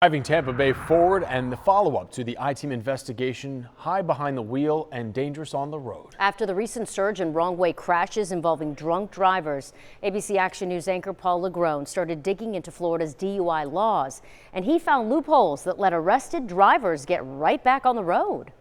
Driving Tampa Bay forward and the follow-up to the I-Team investigation, high behind the wheel and dangerous on the road. After the recent surge in wrong-way crashes involving drunk drivers, ABC Action News anchor Paul Legrone started digging into Florida's DUI laws, and he found loopholes that let arrested drivers get right back on the road.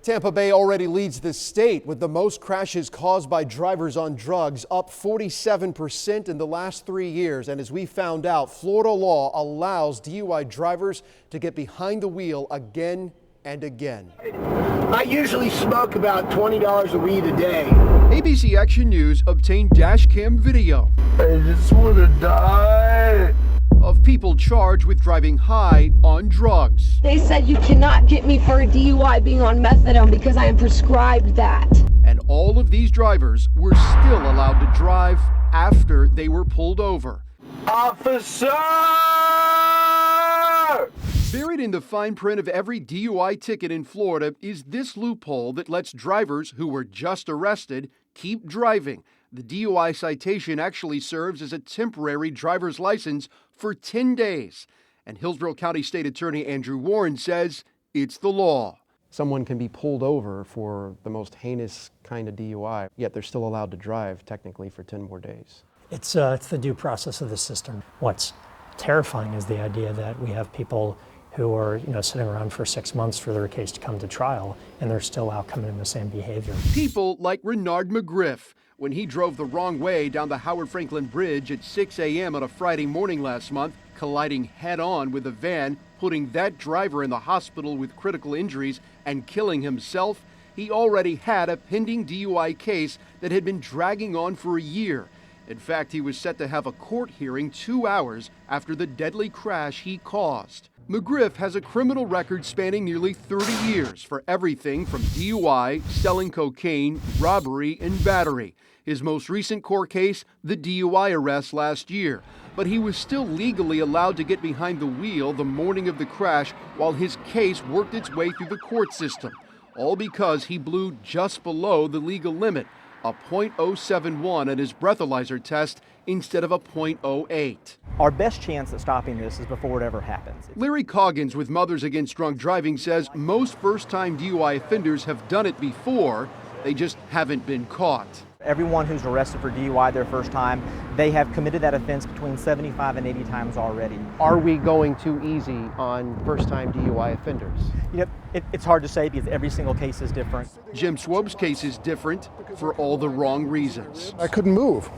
Tampa Bay already leads the state with the most crashes caused by drivers on drugs, up 47% in the last 3 years. And as we found out, Florida law allows DUI drivers to get behind the wheel again and again. I usually smoke about $20 of weed a day. ABC Action News obtained dash cam video. I just want to die. Of people charged with driving high on drugs. They said you cannot get me for a DUI being on methadone because I am prescribed that. And all of these drivers were still allowed to drive after they were pulled over. Officer! Buried in the fine print of every DUI ticket in Florida is this loophole that lets drivers who were just arrested keep driving. The DUI citation actually serves as a temporary driver's license for 10 days. And Hillsborough County State Attorney Andrew Warren says it's the law. Someone can be pulled over for the most heinous kind of DUI, yet they're still allowed to drive technically for 10 more days. It's the due process of the system. What's terrifying is the idea that we have people who are sitting around for 6 months for their case to come to trial, and they're still out committing the same behavior. People like Renard McGriff, when he drove the wrong way down the Howard Franklin Bridge at 6 a.m. on a Friday morning last month, colliding head-on with a van, putting that driver in the hospital with critical injuries and killing himself. He already had a pending DUI case that had been dragging on for a year. In fact, he was set to have a court hearing 2 hours after the deadly crash he caused. McGriff has a criminal record spanning nearly 30 years for everything from DUI, selling cocaine, robbery, and battery. His most recent court case, the DUI arrest last year. But he was still legally allowed to get behind the wheel the morning of the crash while his case worked its way through the court system. All because he blew just below the legal limit, a .071 at his breathalyzer test instead of a .08. Our best chance at stopping this is before it ever happens. Larry Coggins with Mothers Against Drunk Driving says most first-time DUI offenders have done it before, they just haven't been caught. Everyone who's arrested for DUI their first time, they have committed that offense between 75 and 80 times already. Are we going too easy on first-time DUI offenders? It's hard to say because every single case is different. Jim Swope's case is different for all the wrong reasons. I couldn't move.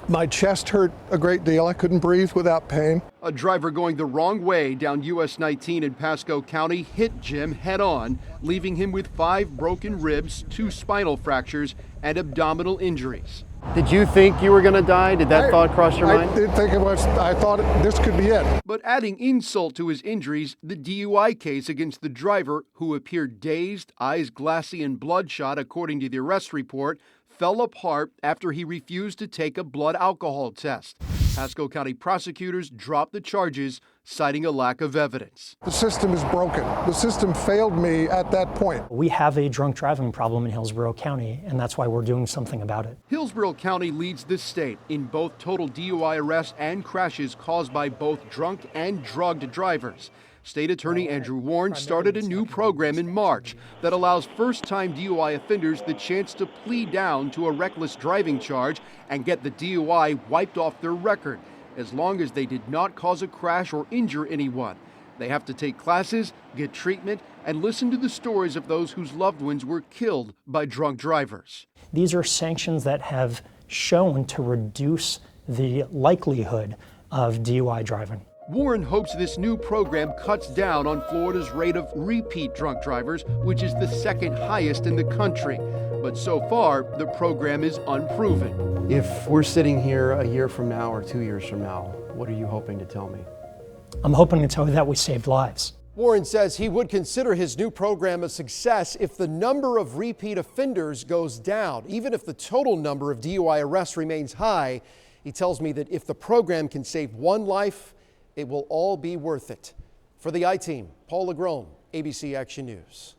My chest hurt a great deal. I couldn't breathe without pain. A driver going the wrong way down US 19 in Pasco County hit Jim head-on, leaving him with 5 broken ribs, 2 spinal fractures, and abdominal injuries. Did you think you were going to die? Did that thought cross your mind? I did think it was. I thought this could be it. But adding insult to his injuries, the DUI case against the driver, who appeared dazed, eyes glassy and bloodshot according to the arrest report, fell apart after he refused to take a blood alcohol test. Pasco County prosecutors dropped the charges, citing a lack of evidence. The system is broken. The system failed me at that point. We have a drunk driving problem in Hillsborough County, and that's why we're doing something about it. Hillsborough County leads the state in both total DUI arrests and crashes caused by both drunk and drugged drivers. State Attorney Andrew Warren started a new program in March that allows first-time DUI offenders the chance to plead down to a reckless driving charge and get the DUI wiped off their record, as long as they did not cause a crash or injure anyone. They have to take classes, get treatment, and listen to the stories of those whose loved ones were killed by drunk drivers. These are sanctions that have shown to reduce the likelihood of DUI driving. Warren hopes this new program cuts down on Florida's rate of repeat drunk drivers, which is the second highest in the country. But so far, the program is unproven. If we're sitting here a year from now or 2 years from now, what are you hoping to tell me? I'm hoping to tell you that we saved lives. Warren says he would consider his new program a success if the number of repeat offenders goes down. Even if the total number of DUI arrests remains high, he tells me that if the program can save one life, it will all be worth it. For the I-Team, Paul Legrone, ABC Action News.